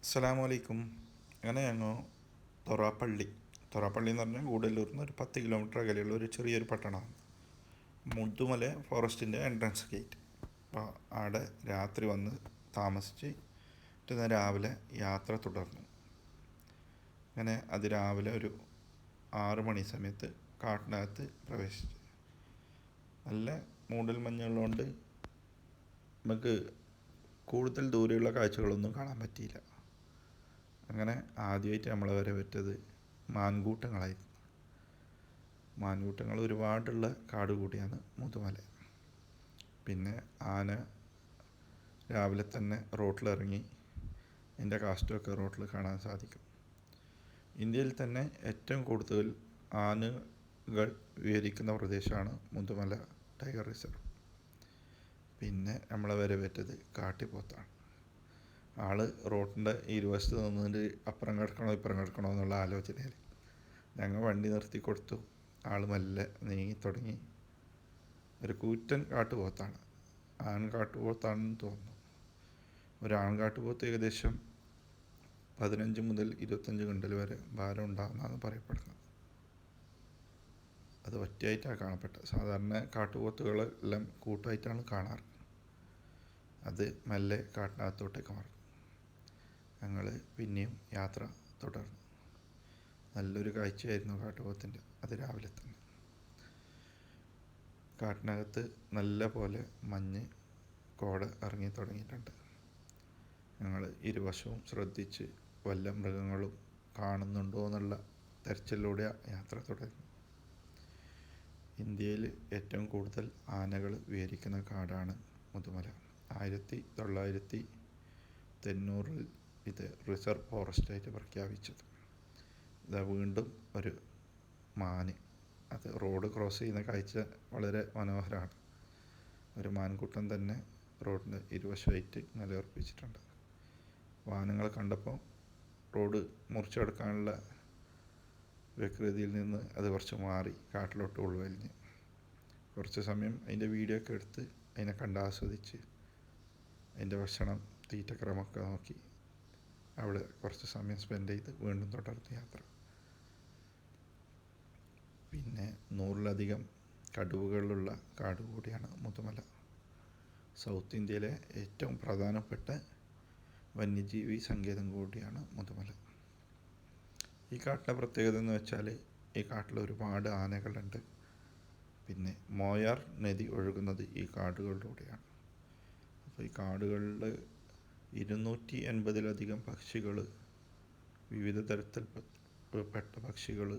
അസ്സലാമു അലൈക്കും. അങ്ങനെ ഞങ്ങൾ തൊറാപ്പള്ളി തൊറാപ്പള്ളി എന്ന് പറഞ്ഞാൽ ഗൂഡല്ലൂരിൽ നിന്ന് ഒരു 10 കിലോമീറ്റർ അകലെയുള്ള ഒരു ചെറിയൊരു പട്ടണമാണ്. മുതുമല ഫോറസ്റ്റിൻ്റെ എൻട്രൻസ് ഗേറ്റ്. അപ്പോൾ അവിടെ രാത്രി വന്ന് താമസിച്ച് പിറ്റേന്ന് രാവിലെ യാത്ര തുടർന്നു. അങ്ങനെ അതിരാവിലെ ഒരു 6 മണി സമയത്ത് കാട്ടിനകത്ത് പ്രവേശിച്ചു. നല്ല മൂടൽ മഞ്ഞുള്ളതുകൊണ്ട് നമുക്ക് കൂടുതൽ ദൂരെയുള്ള കാഴ്ചകളൊന്നും കാണാൻ പറ്റിയില്ല. അങ്ങനെ ആദ്യമായിട്ട് നമ്മളെ വരെ പറ്റത് മാൻകൂട്ടങ്ങളായിരുന്നു. മാൻകൂട്ടങ്ങൾ ഒരുപാടുള്ള കാട് കൂടിയാണ് മുതുമല. പിന്നെ ആന രാവിലെ തന്നെ റോട്ടിലിറങ്ങി അതിൻ്റെ കാഷ്ടമൊക്കെ റോട്ടിൽ കാണാൻ സാധിക്കും. ഇന്ത്യയിൽ തന്നെ ഏറ്റവും കൂടുതൽ ആനകൾ വിഹരിക്കുന്ന പ്രദേശമാണ് മുതുമല ടൈഗർ റിസർവ്. പിന്നെ നമ്മളെ വരെ പറ്റത് കാട്ടിപ്പോത്താണ്. ആൾ റോഡിൻ്റെ ഇരുവശത്ത് നിന്നിട്ട് അപ്പുറം കിടക്കണോ ഇപ്പുറം കിടക്കണോ എന്നുള്ള ആലോചനയിൽ ഞങ്ങൾ വണ്ടി നിർത്തി കൊടുത്തു. ആൾ മെല്ലെ നീങ്ങി തുടങ്ങി. ഒരു കൂറ്റൻ കാട്ടുപോത്താണ്, ആൺകാട്ടുപോത്താണെന്ന് തോന്നുന്നു. ഒരു ആൺകാട്ടുപോത്ത് ഏകദേശം 15 മുതൽ 25 ക്വിൻ്റൽ വരെ ഭാരം ഉണ്ടാകുന്നതാണ് പറയപ്പെടുന്നത്. അത് ഒറ്റയായിട്ടാണ് കാണപ്പെട്ടത്. സാധാരണ കാട്ടുപോത്തുകളെല്ലാം കൂട്ടമായിട്ടാണ് കാണാറ്. അത് മെല്ലെ കാട്ടിനകത്തോട്ടേക്ക് മാറും. ഞങ്ങൾ പിന്നെയും യാത്ര തുടർന്നു. നല്ലൊരു കാഴ്ചയായിരുന്നു കാട്ടുപോത്തിൻ്റെ. അത് രാവിലെ തന്നെ കാട്ടിനകത്ത് നല്ല പോലെ മഞ്ഞ് കോട ഇറങ്ങി തുടങ്ങിയിട്ടുണ്ട്. ഞങ്ങൾ ഇരുവശവും ശ്രദ്ധിച്ച് വല്ല മൃഗങ്ങളും കാണുന്നുണ്ടോ എന്നുള്ള തെരച്ചിലൂടെ യാത്ര തുടർന്നു. ഇന്ത്യയിൽ ഏറ്റവും കൂടുതൽ ആനകൾ വിഹരിക്കുന്ന കാടാണ് മുതുമല. 1990 ഇത് റിസർവ് ഫോറസ്റ്റായിട്ട് പ്രഖ്യാപിച്ചത്. ഇതാ വീണ്ടും ഒരു മാന്. അത് റോഡ് ക്രോസ് ചെയ്യുന്ന കാഴ്ച വളരെ മനോഹരമാണ്. ഒരു മാൻകൂട്ടം തന്നെ റോഡിൻ്റെ ഇരുവശമായിട്ട് നിലയുറപ്പിച്ചിട്ടുണ്ട്. വാഹനങ്ങൾ കണ്ടപ്പോൾ റോഡ് മുറിച്ചെടുക്കാനുള്ള വ്യഗ്രതയിൽ നിന്ന് അത് കുറച്ച് മാറി കാട്ടിലോട്ട് ഉൾവലിഞ്ഞ് കുറച്ച് സമയം അതിൻ്റെ വീഡിയോ ഒക്കെ എടുത്ത് അതിനെ കണ്ടാസ്വദിച്ച് അതിൻ്റെ ഭക്ഷണം തീറ്റക്രമമൊക്കെ നോക്കി അവിടെ കുറച്ച് സമയം സ്പെൻഡ് ചെയ്ത് വീണ്ടും തുടർന്ന് യാത്ര. പിന്നെ 100-ലധികം കടുവകളുള്ള കാട് കൂടിയാണ് മുതുമല. സൗത്ത് ഇന്ത്യയിലെ ഏറ്റവും പ്രധാനപ്പെട്ട വന്യജീവി സങ്കേതം കൂടിയാണ് മുതുമല. ഈ കാട്ടിലെ പ്രത്യേകത എന്ന് വെച്ചാൽ ഈ കാട്ടിൽ ഒരുപാട് ആനകളുണ്ട്. പിന്നെ മോയാർ നദി ഒഴുകുന്നത് ഈ കാടുകളിലൂടെയാണ്. അപ്പോൾ ഈ കാടുകളിൽ 280-ലധികം പക്ഷികൾ, വിവിധ തരത്തിൽപ്പെട്ട പക്ഷികൾ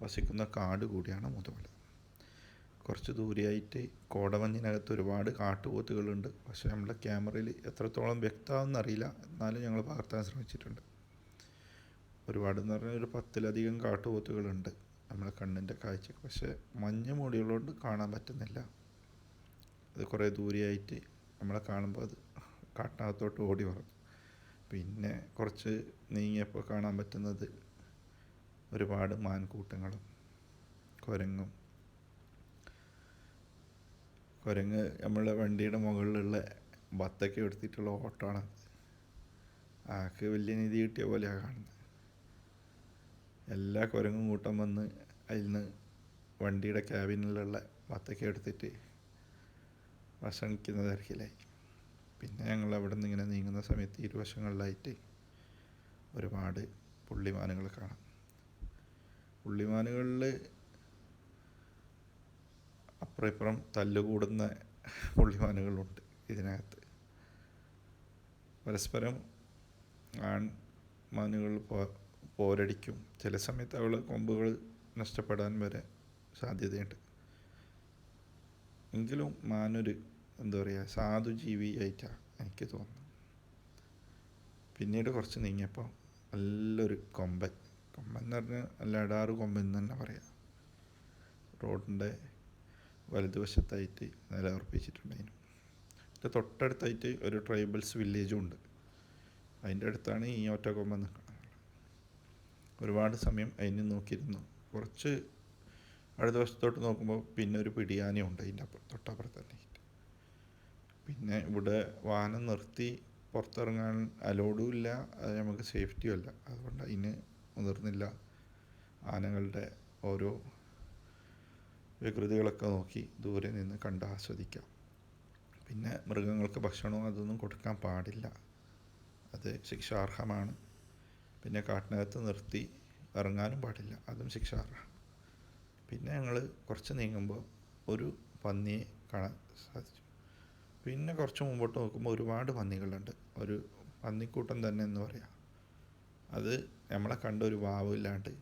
വസിക്കുന്ന കാട് കൂടിയാണ് മുതുമല. കുറച്ച് ദൂരെയായിട്ട് കോടമഞ്ഞിനകത്ത് ഒരുപാട് കാട്ടുപോത്തുകളുണ്ട്. പക്ഷേ നമ്മുടെ ക്യാമറയിൽ എത്രത്തോളം വ്യക്തമാണെന്നറിയില്ല, എന്നാലും ഞങ്ങൾ പകർത്താൻ ശ്രമിച്ചിട്ടുണ്ട്. ഒരുപാടെന്ന് പറഞ്ഞാൽ ഒരു 10-ലധികം കാട്ടുപോത്തുകളുണ്ട് നമ്മളെ കണ്ണിൻ്റെ കാഴ്ചക്ക്. പക്ഷേ മഞ്ഞ് മൂടിയുള്ളതുകൊണ്ട് കാണാൻ പറ്റുന്നില്ല. അത് കുറേ ദൂരെയായിട്ട് നമ്മളെ കാണുമ്പോൾ അത് കാട്ടിനകത്തോട്ട് ഓടി വരും. പിന്നെ കുറച്ച് നീങ്ങിയപ്പോൾ കാണാൻ പറ്റുന്നത് ഒരുപാട് മാൻകൂട്ടങ്ങളും കുരങ്ങ് നമ്മളെ വണ്ടിയുടെ മുകളിലുള്ള ബത്തൊക്കെ എടുത്തിട്ടുള്ള ഓട്ടമാണ്. ആൾക്ക് വലിയ നിധി കിട്ടിയ പോലെയാണ് കാണുന്നത്. എല്ലാ കുരങ്ങും കൂട്ടം വന്ന് അതിൽ നിന്ന് വണ്ടിയുടെ ക്യാബിനിലുള്ള ബത്തൊക്കെ എടുത്തിട്ട് ഭക്ഷണിക്കുന്ന തിരക്കിലായി. പിന്നെ ഞങ്ങൾ അവിടെ നിന്ന് ഇങ്ങനെ നീങ്ങുന്ന സമയത്ത് ഇരുവശങ്ങളിലായിട്ട് ഒരുപാട് പുള്ളിമാനുകൾ കാണാം. പുള്ളിമാനുകളിൽ അപ്പുറം ഇപ്പുറം തല്ലുകൂടുന്ന പുള്ളിമാനുകളുണ്ട് ഇതിനകത്ത്. പരസ്പരം ആൺമാനുകൾ പോരടിക്കും. ചില സമയത്ത് അവൾ കൊമ്പുകൾ നഷ്ടപ്പെടാൻ വരെ സാധ്യതയുണ്ട്. എങ്കിലും മാനൊരു എന്താ പറയുക, സാധു ജീവിയായിട്ടാണ് എനിക്ക് തോന്നുന്നത്. പിന്നീട് കുറച്ച് നീങ്ങിയപ്പോൾ നല്ലൊരു കൊമ്പൻ എന്ന് പറഞ്ഞാൽ നല്ല അടാറ് കൊമ്പൻ എന്ന് തന്നെ പറയാം. റോഡിൻ്റെ വലതുവശത്തായിട്ട് നിലയുറപ്പിച്ചിട്ടുണ്ടായിരുന്നു. അതിൻ്റെ തൊട്ടടുത്തായിട്ട് ഒരു ട്രൈബൽസ് വില്ലേജും ഉണ്ട്. അതിൻ്റെ അടുത്താണ് ഈ ഒറ്റക്കൊമ്പൻ നിൽക്കുന്നത്. ഒരുപാട് സമയം അതിനെ നോക്കിയിരുന്നു. കുറച്ച് അടുത്ത വശത്തോട്ട് നോക്കുമ്പോൾ പിന്നെ ഒരു പിടിയാനയുണ്ട് അതിൻ്റെ തൊട്ടപ്പുറത്ത് തന്നെ. പിന്നെ ഇവിടെ വാഹനം നിർത്തി പുറത്തിറങ്ങാൻ അലോഡും ഇല്ല, അത് നമുക്ക് സേഫ്റ്റിയും അല്ല. അതുകൊണ്ട് അതിന് മുതിർന്നില്ല. ആനകളുടെ ഓരോ വികൃതികളൊക്കെ നോക്കി ദൂരെ നിന്ന് കണ്ട് ആസ്വദിക്കാം. പിന്നെ മൃഗങ്ങൾക്ക് ഭക്ഷണവും അതൊന്നും കൊടുക്കാൻ പാടില്ല, അത് ശിക്ഷാർഹമാണ്. പിന്നെ കാട്ടിനകത്ത് നിർത്തി ഇറങ്ങാനും പാടില്ല, അതും ശിക്ഷാർഹമാണ്. പിന്നെ ഞങ്ങൾ കുറച്ച് നീങ്ങുമ്പോൾ ഒരു പന്നിയെ കാണാൻ സാധിച്ചു. പിന്നെ കുറച്ച് മുമ്പോട്ട് നോക്കുമ്പോൾ ഒരുപാട് പന്നികളുണ്ട്, ഒരു പന്നിക്കൂട്ടം തന്നെ എന്ന് പറയാം. അത് നമ്മളെ കണ്ട ഒരു ഭാവമില്ലാണ്ട്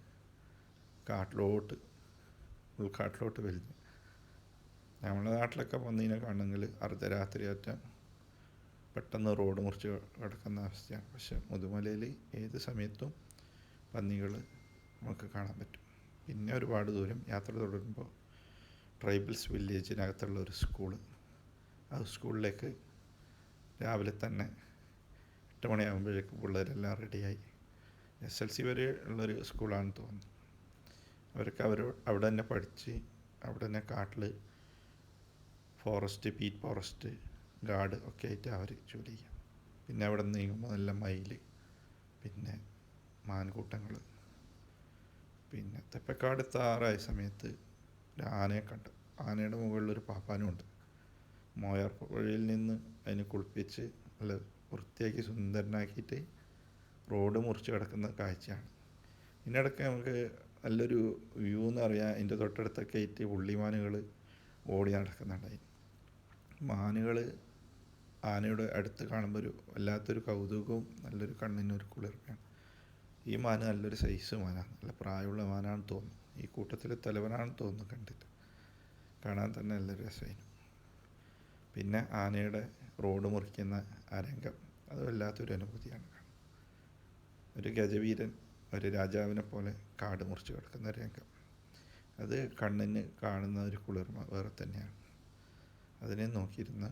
ഉൾക്കാട്ടിലോട്ട് വലിഞ്ഞ്. നമ്മുടെ നാട്ടിലൊക്കെ പന്നീനെ കാണണമെങ്കിൽ അർദ്ധരാത്രിയാറ്റം പെട്ടെന്ന് റോഡ് മുറിച്ച് കിടക്കുന്ന അവസ്ഥയാണ്. പക്ഷെ മുതുമലയിൽ ഏത് സമയത്തും പന്നികൾ നമുക്ക് കാണാൻ പറ്റും. പിന്നെ ഒരുപാട് ദൂരം യാത്ര തുടരുമ്പോൾ ട്രൈബൽസ് വില്ലേജിനകത്തുള്ള ഒരു സ്കൂള്, ആ സ്കൂളിലേക്ക് രാവിലെ തന്നെ 8 മണിയാകുമ്പോഴേക്കും പിള്ളേരെല്ലാം റെഡിയായി. SLC വരെ ഉള്ളൊരു സ്കൂളാണെന്ന് തോന്നുന്നു. അവർക്ക് അവിടെ തന്നെ പഠിച്ച് അവിടെ തന്നെ കാട്ടിൽ ബീറ്റ് ഫോറസ്റ്റ് ഗാർഡ് ഒക്കെ ആയിട്ട് അവർ ജോലി ചെയ്യാം. പിന്നെ അവിടെ നിന്ന് നീങ്ങുമ്പോൾ നല്ല മയിൽ, പിന്നെ മാൻകൂട്ടങ്ങൾ. പിന്നെ തെപ്പക്കാട് എത്താറായ സമയത്ത് ഒരു ആനയെ കണ്ടു. ആനയുടെ മുകളിലൊരു പാപ്പാനുമുണ്ട്. മോയാർ പുഴയിൽ നിന്ന് അതിനെ കുളിപ്പിച്ച് നല്ല വൃത്തിയാക്കി സുന്ദരനാക്കിയിട്ട് റോഡ് മുറിച്ച് കിടക്കുന്ന കാഴ്ചയാണ്. ഇതിനിടയ്ക്ക് നമുക്ക് നല്ലൊരു വ്യൂ എന്ന് പറയാൻ, അതിൻ്റെ തൊട്ടടുത്തൊക്കെ ആയിട്ട് പുള്ളിമാനുകൾ ഓടി നടക്കുന്നുണ്ടായി. മാനുകൾ ആനയുടെ അടുത്ത് കാണുമ്പോൾ വല്ലാത്തൊരു കൗതുകവും നല്ലൊരു കണ്ണിനൊരു കുളിർമയാണ്. ഈ മാന് നല്ലൊരു സൈസ് മാനാണ്, നല്ല പ്രായമുള്ള മാനാണെന്ന് തോന്നുന്നു. ഈ കൂട്ടത്തിൽ തലവനാണെന്ന് തോന്നുന്നു കണ്ടിട്ട്. കാണാൻ തന്നെ നല്ലൊരു രസമായിരുന്നു. പിന്നെ ആനയുടെ റോഡ് മുറിക്കുന്ന ആ രംഗം, അത് വല്ലാത്തൊരു അനുഭൂതിയാണ്. ഒരു ഗജവീരൻ ഒരു രാജാവിനെ പോലെ കാട് മുറിച്ച് കിടക്കുന്ന രംഗം, അത് കണ്ണിന് കാണുന്ന ഒരു കുളിർമ വേറെ തന്നെയാണ്. അതിനെ നോക്കിയിരുന്ന്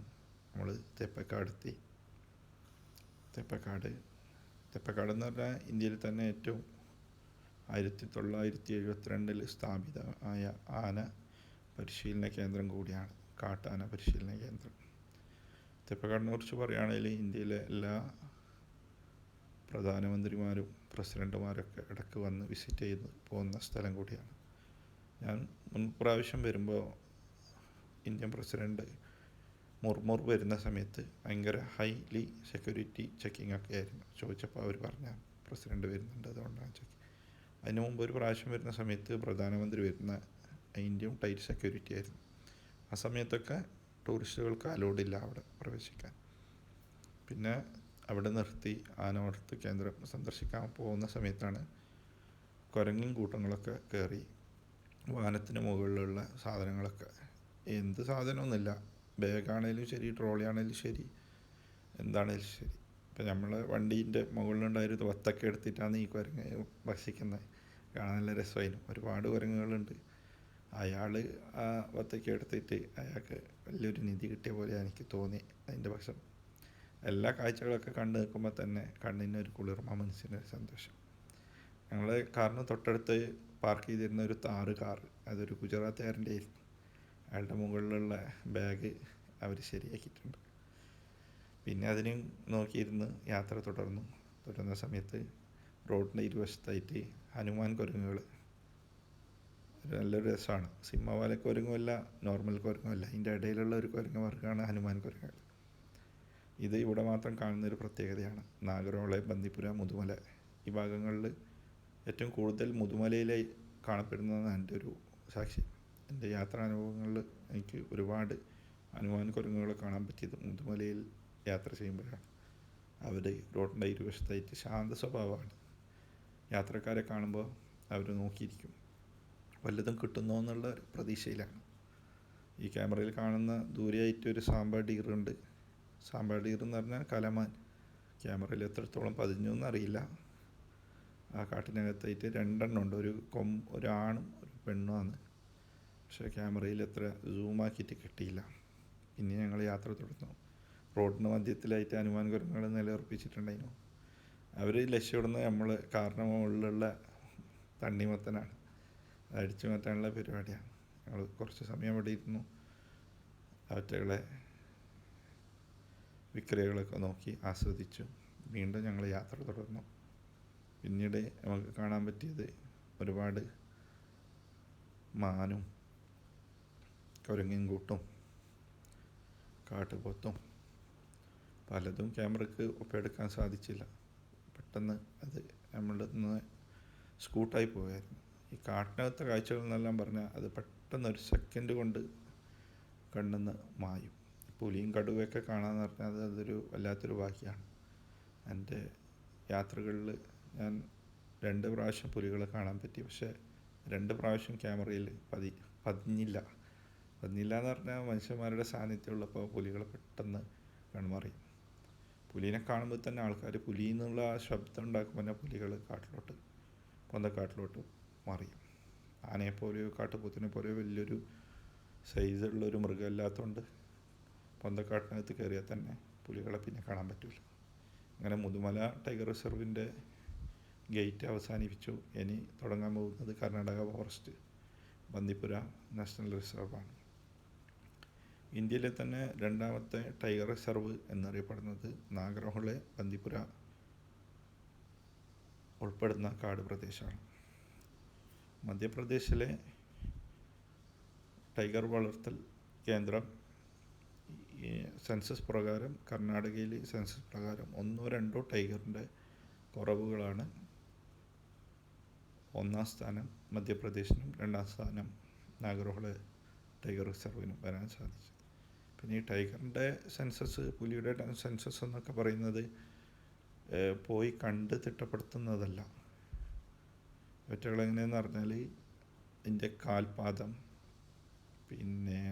നമ്മൾ തെപ്പക്കാടെത്തി. തെപ്പക്കാടെന്ന് പറഞ്ഞാൽ ഇന്ത്യയിൽ തന്നെ ഏറ്റവും 1972 സ്ഥാപിതമായ ആന പരിശീലന കേന്ദ്രം കൂടിയാണ്, കാട്ടാന പരിശീലന കേന്ദ്രം. തെപ്പക്കാടിനെ കുറിച്ച് പറയുകയാണെങ്കിൽ ഇന്ത്യയിലെ എല്ലാ പ്രധാനമന്ത്രിമാരും പ്രസിഡൻറ്റുമാരൊക്കെ ഇടയ്ക്ക് വന്ന് വിസിറ്റ് ചെയ്ത് പോകുന്ന സ്ഥലം കൂടിയാണ്. ഞാൻ മുൻ പ്രാവശ്യം വരുമ്പോൾ ഇന്ത്യൻ പ്രസിഡൻറ്റ് മുർമു വരുന്ന സമയത്ത് ഭയങ്കര ഹൈലി സെക്യൂരിറ്റി ചെക്കിംഗ് ഒക്കെ ആയിരുന്നു. ചോദിച്ചപ്പോൾ അവർ പറഞ്ഞ പ്രസിഡൻറ്റ് വരുന്നുണ്ട്, അതുകൊണ്ടാണ് ചെക്കിങ്. അതിന് മുമ്പ് ഒരു പ്രാവശ്യം വരുന്ന സമയത്ത് പ്രധാനമന്ത്രി വരുന്ന ഇന്ത്യയും ടൈറ്റ് സെക്യൂരിറ്റി ആയിരുന്നു. ആ സമയത്തൊക്കെ ടൂറിസ്റ്റുകൾക്ക് അലോഡില്ല അവിടെ പ്രവേശിക്കാൻ. പിന്നെ അവിടെ നിർത്തി ആന വളർത്ത് കേന്ദ്രം സന്ദർശിക്കാൻ പോകുന്ന സമയത്താണ് കുരങ്ങൻ കൂട്ടങ്ങളൊക്കെ കയറി വാഹനത്തിന് മുകളിലുള്ള സാധനങ്ങളൊക്കെ, എന്ത് സാധനമൊന്നുമില്ല, ബാഗാണേലും ശരി, ട്രോളി ആണേലും ശരി, എന്താണേലും ശരി. ഇപ്പം നമ്മളെ വണ്ടീൻ്റെ മുകളിലുണ്ടായിരുന്ന വത്തൊക്കെ എടുത്തിട്ടാണ് ഈ കുരങ്ങ് ഭക്ഷിക്കുന്നത്. കാണാൻ നല്ല രസമായിരുന്നു. ഒരുപാട് കുരങ്ങുകളുണ്ട്. അയാൾ ആ വത്തക്ക എടുത്തിട്ട് അയാൾക്ക് വലിയൊരു നിധി കിട്ടിയ പോലെ എനിക്ക് തോന്നി. അതിൻ്റെ പക്ഷം എല്ലാ കാഴ്ചകളൊക്കെ കണ്ടു നിൽക്കുമ്പോൾ തന്നെ കണ്ണിനൊരു കുളിർമ, മനസ്സിനൊരു സന്തോഷം. ഞങ്ങൾ കാറിന് തൊട്ടടുത്ത് പാർക്ക് ചെയ്തിരുന്ന ഒരു താറ് കാർ, അതൊരു ഗുജറാത്തുകാരൻ്റെ ആയിരുന്നു. അയാളുടെ മുകളിലുള്ള ബാഗ് അവർ ശരിയാക്കിയിട്ടുണ്ട്. പിന്നെ അതിന് നോക്കിയിരുന്ന് യാത്ര തുടർന്ന സമയത്ത് റോഡിൻ്റെ ഇരുവശത്തായിട്ട് ഹനുമാൻ കുരങ്ങുകൾ, നല്ലൊരു രസമാണ്. സിംഹവാല കുരങ്ങുമല്ല, നോർമൽ കുരങ്ങുമല്ല, ഇതിൻ്റെ ഇടയിലുള്ള ഒരു കുരങ്ങ് വർഗ്ഗമാണ് ഹനുമാൻ കുരങ്ങുകൾ. ഇത് ഇവിടെ മാത്രം കാണുന്നൊരു പ്രത്യേകതയാണ്. നാഗരോളെ, ബന്ദിപ്പുര, മുതുമല ഈ ഭാഗങ്ങളിൽ ഏറ്റവും കൂടുതൽ മുതുമലയിലായി കാണപ്പെടുന്നതാണ് എൻ്റെ ഒരു സാക്ഷ്യം. എൻ്റെ യാത്രാനുഭവങ്ങളിൽ എനിക്ക് ഒരുപാട് ഹനുമാൻ കുരങ്ങുകളെ കാണാൻ പറ്റിയത് മുതുമലയിൽ യാത്ര ചെയ്യുമ്പോഴാണ്. അവർ റോഡിൻ്റെ ഇരുവശത്തായിട്ട് ശാന്ത സ്വഭാവമാണ്. യാത്രക്കാരെ കാണുമ്പോൾ അവർ നോക്കിയിരിക്കും, വല്ലതും കിട്ടുന്നോ എന്നുള്ള പ്രതീക്ഷയിലാണ്. ഈ ക്യാമറയിൽ കാണുന്ന ദൂരെയായിട്ട് ഒരു സാമ്പാ ഡീറുണ്ട്. സാമ്പാ ഡീർ എന്ന് പറഞ്ഞാൽ കലമാൻ. ക്യാമറയിൽ എത്രത്തോളം പതിഞ്ഞു എന്നറിയില്ല. ആ കാട്ടിനകത്തായിട്ട് 2 എണ്ണം ഉണ്ട്, ഒരു ആണും ഒരു പെണ്ണുമാണ്. പക്ഷേ ക്യാമറയിൽ എത്ര സൂമാക്കിയിട്ട് കിട്ടിയില്ല. പിന്നെ ഞങ്ങൾ യാത്ര തുടർന്നു. റോഡിന് മധ്യത്തിലായിട്ട് ഹനുമാൻ കുരങ്ങുകൾ നിലയുറപ്പിച്ചിട്ടുണ്ടായിരുന്നു. അവർ ലക്ഷ്യമിടുന്നത് നമ്മൾ കാറിന് മുകളിലുള്ള തണ്ണിമത്തനാണ്, അടിച്ചു മാറ്റാനുള്ള പരിപാടിയാണ്. ഞങ്ങൾ കുറച്ച് സമയം അവിടെ ഇരുന്നു. അവറ്റകളെ വിക്രയകളൊക്കെ നോക്കി ആസ്വദിച്ചു. വീണ്ടും ഞങ്ങൾ യാത്ര തുടർന്നു. പിന്നീട് നമുക്ക് കാണാൻ പറ്റിയത് ഒരുപാട് മാനും കുരങ്ങൻ കൂട്ടും കാട്ടുപോത്തും പലതും ക്യാമറയ്ക്ക് ഒപ്പിയെടുക്കാൻ സാധിച്ചില്ല. പെട്ടെന്ന് അത് നമ്മളുടെ നിന്ന് സ്കൂട്ടായി പോയായിരുന്നു. ഈ കാട്ടിനകത്തെ കാഴ്ചകൾ എന്നെല്ലാം പറഞ്ഞാൽ അത് പെട്ടെന്ന് ഒരു സെക്കൻഡ് കൊണ്ട് കണ്ണിന്ന് മായും. പുലിയും കടുവയൊക്കെ കാണാമെന്ന് പറഞ്ഞാൽ അതൊരു വല്ലാത്തൊരു ഭാഗ്യമാണ്. എൻ്റെ യാത്രകളിൽ ഞാൻ 2 പ്രാവശ്യം പുലികളെ കാണാൻ പറ്റി. പക്ഷേ 2 പ്രാവശ്യം ക്യാമറയിൽ പതിഞ്ഞില്ല എന്ന് പറഞ്ഞാൽ മനുഷ്യന്മാരുടെ സാന്നിധ്യമുള്ളപ്പോൾ പുലികളെ പെട്ടെന്ന് കൺമറിയും. പുലിനെ കാണുമ്പോൾ തന്നെ ആൾക്കാർ പുലി എന്നുള്ള ആ ശബ്ദം ഉണ്ടാക്കുമ്പോൾ തന്നെ പുലികൾ പൊന്തക്കാട്ടിലോട്ട് മറിയും. ആനയെപ്പോലെയോ കാട്ടുപോത്തിനെ പോലെയോ വലിയൊരു സൈസുള്ളൊരു മൃഗമല്ലാത്തതുകൊണ്ട് പൊന്തക്കാട്ടിനകത്ത് കയറിയാൽ തന്നെ പുലികളെ പിന്നെ കാണാൻ പറ്റില്ല. അങ്ങനെ മുതുമല ടൈഗർ റിസർവിൻ്റെ ഗേറ്റ് അവസാനിപ്പിച്ചു. ഇനി തുടങ്ങാൻ പോകുന്നത് കർണാടക ഫോറസ്റ്റ് ബന്ദിപ്പുര നാഷണൽ റിസർവാണ്. ഇന്ത്യയിലെ തന്നെ 2ാമത്തെ ടൈഗർ റിസർവ് എന്നറിയപ്പെടുന്നത് നാഗർഹോളെ ബന്ദിപ്പുര ഉൾപ്പെടുന്ന കാട് പ്രദേശമാണ്. മധ്യപ്രദേശിലെ ടൈഗർ വളർത്തൽ കേന്ദ്രം സെൻസസ് പ്രകാരം, കർണാടകയിൽ സെൻസസ് പ്രകാരം 1-2 ടൈഗറിൻ്റെ കുറവുകളാണ് 1ാം സ്ഥാനം മധ്യപ്രദേശിനും 2ാം സ്ഥാനം നാഗർഹോളെ ടൈഗർ റിസർവിനും വരാൻ സാധിച്ചത്. പിന്നെ ഈ ടൈഗറിൻ്റെ സെൻസസ്, പുലിയുടെ സെൻസസ് എന്നൊക്കെ പറയുന്നത് പോയി കണ്ട് തിട്ടപ്പെടുത്തുന്നതല്ല. ഇവറ്റകളെങ്ങനെയെന്ന് പറഞ്ഞാൽ ഇതിൻ്റെ കാൽപാദം പിന്നെ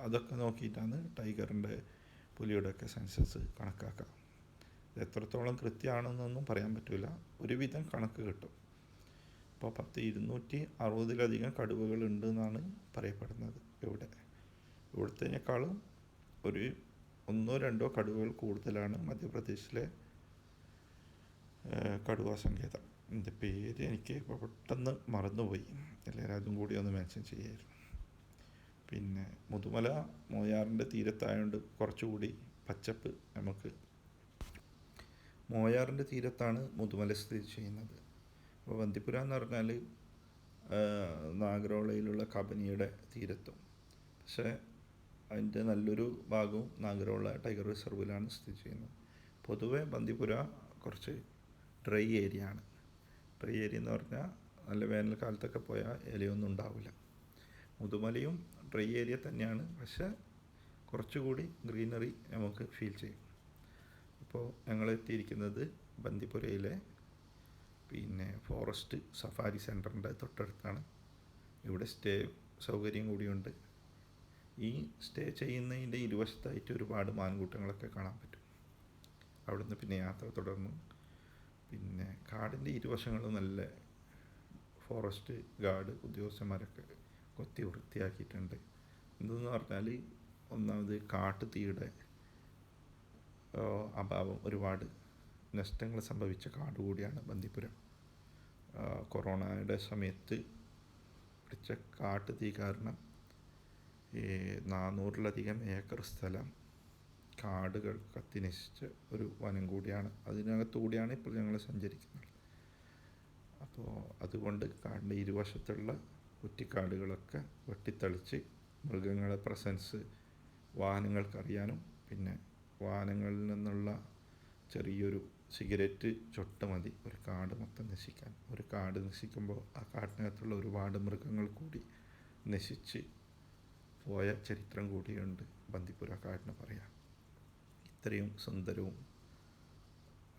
അതൊക്കെ നോക്കിയിട്ടാണ് ടൈഗറിൻ്റെ പുലിയുടെയൊക്കെ സെൻസസ് കണക്കാക്കുക. എത്രത്തോളം കൃത്യമാണെന്നൊന്നും പറയാൻ പറ്റില്ല. ഒരുവിധം കണക്ക് കിട്ടും. ഇപ്പോൾ 260-ലധികം കടുവകൾ ഉണ്ട് എന്നാണ് പറയപ്പെടുന്നത്. ഇവിടുത്തേക്കാളും ഒരു 1-2 കടുവകൾ കൂടുതലാണ് മധ്യപ്രദേശിലെ കടുവ സങ്കേതം. എൻ്റെ പേര് എനിക്ക് ഇപ്പോൾ പെട്ടെന്ന് മറന്നുപോയി. എല്ലാവരും അതും കൂടി ഒന്ന് മെൻഷൻ ചെയ്യായിരുന്നു. പിന്നെ മുതുമല മോയാറിൻ്റെ തീരത്തായതുകൊണ്ട് കുറച്ചുകൂടി പച്ചപ്പ് നമുക്ക്. മോയാറിൻ്റെ തീരത്താണ് മുതുമല സ്ഥിതി ചെയ്യുന്നത്. അപ്പോൾ ബന്ദിപ്പുര എന്ന് പറഞ്ഞാൽ നാഗർഹോളയിലുള്ള കബനിയുടെ തീരത്തും. പക്ഷേ അതിൻ്റെ നല്ലൊരു ഭാഗവും നാഗർഹോള ടൈഗർ റിസർവിലാണ് സ്ഥിതി ചെയ്യുന്നത്. പൊതുവെ ബന്ദിപ്പുര കുറച്ച് ഡ്രൈ ഏരിയ ആണ്. ഡ്രൈ ഏരിയ എന്ന് പറഞ്ഞാൽ നല്ല വേനൽക്കാലത്തൊക്കെ പോയാൽ ഇലയൊന്നും ഉണ്ടാവില്ല. മുതുമലയും ഡ്രൈ ഏരിയ തന്നെയാണ്, പക്ഷേ കുറച്ചുകൂടി ഗ്രീനറി നമുക്ക് ഫീൽ ചെയ്യും. ഇപ്പോൾ ഞങ്ങൾ എത്തിയിരിക്കുന്നത് ബന്ദിപ്പുരയിലെ ഫോറസ്റ്റ് സഫാരി സെൻറ്ററിൻ്റെ തൊട്ടടുത്താണ്. ഇവിടെ സ്റ്റേ സൗകര്യം കൂടിയുണ്ട്. ഈ സ്റ്റേ ചെയ്യുന്നതിൻ്റെ ഇരുവശത്തായിട്ട് ഒരുപാട് മാൻകൂട്ടങ്ങളൊക്കെ കാണാൻ പറ്റും. അവിടുന്ന് പിന്നെ യാത്ര തുടർന്നു. പിന്നെ കാടിൻ്റെ ഇരുവശങ്ങളും നല്ല ഫോറസ്റ്റ് ഗാർഡ് ഉദ്യോഗസ്ഥന്മാരൊക്കെ കൊത്തി വൃത്തിയാക്കിയിട്ടുണ്ട്. എന്തെന്ന് പറഞ്ഞാൽ ഒന്നാമത് കാട്ടുതീയുടെ അഭാവം, ഒരുപാട് നഷ്ടങ്ങൾ സംഭവിച്ച കാട് കൂടിയാണ് ബന്ദിപ്പുര. കൊറോണയുടെ സമയത്ത് പിടിച്ച കാട്ടുതീ കാരണം 400-ലധികം ഏക്കർ സ്ഥലം കാടുകൾ കത്തിനശിച്ച ഒരു വനം കൂടിയാണ്. അതിനകത്തുകൂടിയാണ് ഇപ്പോൾ ഞങ്ങൾ സഞ്ചരിക്കുന്നത്. അപ്പോൾ അതുകൊണ്ട് കാടിൻ്റെ ഇരുവശത്തുള്ള കുറ്റിക്കാടുകളൊക്കെ വെട്ടിത്തെളിച്ച് മൃഗങ്ങളെ പ്രസൻസ് വാഹനങ്ങൾക്കറിയാനും പിന്നെ വാഹനങ്ങളിൽ നിന്നുള്ള ചെറിയൊരു സിഗരറ്റ് ചൊട്ട് മതി ഒരു കാട് മൊത്തം നശിക്കാൻ. ഒരു കാട് നശിക്കുമ്പോൾ ആ കാട്ടിനകത്തുള്ള ഒരുപാട് മൃഗങ്ങൾ കൂടി നശിച്ച് പോയ ചരിത്രം കൂടിയുണ്ട് ബന്ദിപ്പുര കാടിന് പറയാം. ഇത്രയും സുന്ദരവും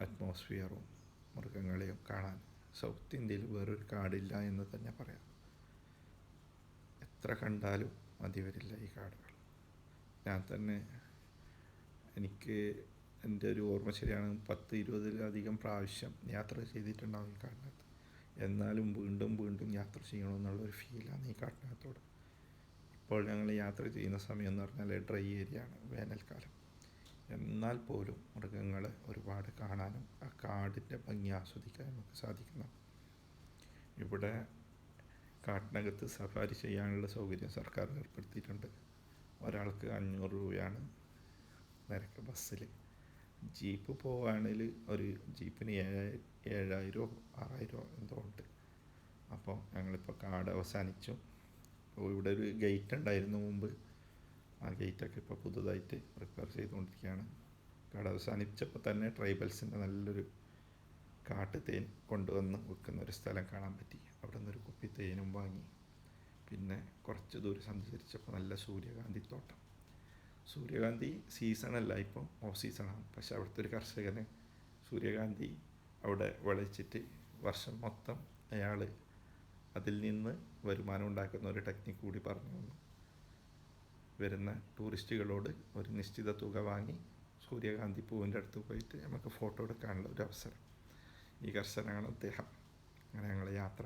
അറ്റ്മോസ്ഫിയറും മൃഗങ്ങളെയും കാണാൻ സൗത്ത് ഇന്ത്യയിൽ വേറൊരു കാടില്ല എന്ന് തന്നെ പറയാം. എത്ര കണ്ടാലും മതി വരില്ല ഈ കാടുകൾ. ഞാൻ തന്നെ, എനിക്ക് എൻ്റെ ഒരു ഓർമ്മ ശരിയാണ്, 10-20-ലധികം പ്രാവശ്യം യാത്ര ചെയ്തിട്ടുണ്ടാവും ഈ കാട്ടിനകത്ത്. എന്നാലും വീണ്ടും വീണ്ടും യാത്ര ചെയ്യണമെന്നുള്ളൊരു ഫീലാണ് ഈ കാട്ടിനകത്തോട്. ഇപ്പോൾ ഞങ്ങൾ യാത്ര ചെയ്യുന്ന സമയം എന്ന് പറഞ്ഞാൽ ഡ്രൈ ഏരിയ ആണ്, വേനൽക്കാലം. എന്നാൽ പോലും മൃഗങ്ങളെ ഒരുപാട് കാണാനും ആ കാടിൻ്റെ ഭംഗി ആസ്വദിക്കാനും നമുക്ക് സാധിക്കുന്നു. ഇവിടെ കാട്ടിനകത്ത് സഫാരി ചെയ്യാനുള്ള സൗകര്യം സർക്കാർ ഏർപ്പെടുത്തിയിട്ടുണ്ട്. ഒരാൾക്ക് 500 രൂപയാണ് നിരക്ക് ബസ്സിൽ. ജീപ്പ് പോവുകയാണെങ്കിൽ ഒരു ജീപ്പിന് 7,000 6,000 എന്തോ ഉണ്ട്. അപ്പോൾ ഞങ്ങളിപ്പോൾ കാട് അവസാനിച്ചു. അപ്പോൾ ഇവിടെ ഒരു ഗേറ്റ് ഉണ്ടായിരുന്നു മുമ്പ്, ആ ഗേറ്റൊക്കെ ഇപ്പോൾ പുതുതായിട്ട് റിപ്പയർ ചെയ്തുകൊണ്ടിരിക്കുകയാണ്. കാട് അവസാനിച്ചപ്പോൾ തന്നെ ട്രൈബൽസിൻ്റെ നല്ലൊരു കാട്ടു തേൻ കൊണ്ടുവന്ന് വിൽക്കുന്ന ഒരു സ്ഥലം കാണാൻ പറ്റി. അവിടെ നിന്നൊരു കുപ്പി തേനും വാങ്ങി. പിന്നെ കുറച്ച് ദൂരം സഞ്ചരിച്ചപ്പോൾ നല്ല സൂര്യകാന്തി തോട്ടം. സൂര്യകാന്തി സീസണല്ല, ഇപ്പം ഓഫ് സീസണാണ്. പക്ഷെ അവിടുത്തെ ഒരു കർഷകന് സൂര്യകാന്തി അവിടെ വിളയിച്ചിട്ട് വർഷം മൊത്തം അയാൾ അതിൽ നിന്ന് വരുമാനം ഉണ്ടാക്കുന്ന ഒരു ടെക്നിക്ക് കൂടി പറഞ്ഞു തന്നു. വരുന്ന ടൂറിസ്റ്റുകളോട് ഒരു നിശ്ചിത തുക വാങ്ങി സൂര്യകാന്തി പൂവിൻ്റെ അടുത്ത് പോയിട്ട് നമുക്ക് ഫോട്ടോ എടുക്കാനുള്ള ഒരു അവസരം. ഈ കർഷകനാണ് അദ്ദേഹം. അങ്ങനെ ഞങ്ങൾ യാത്ര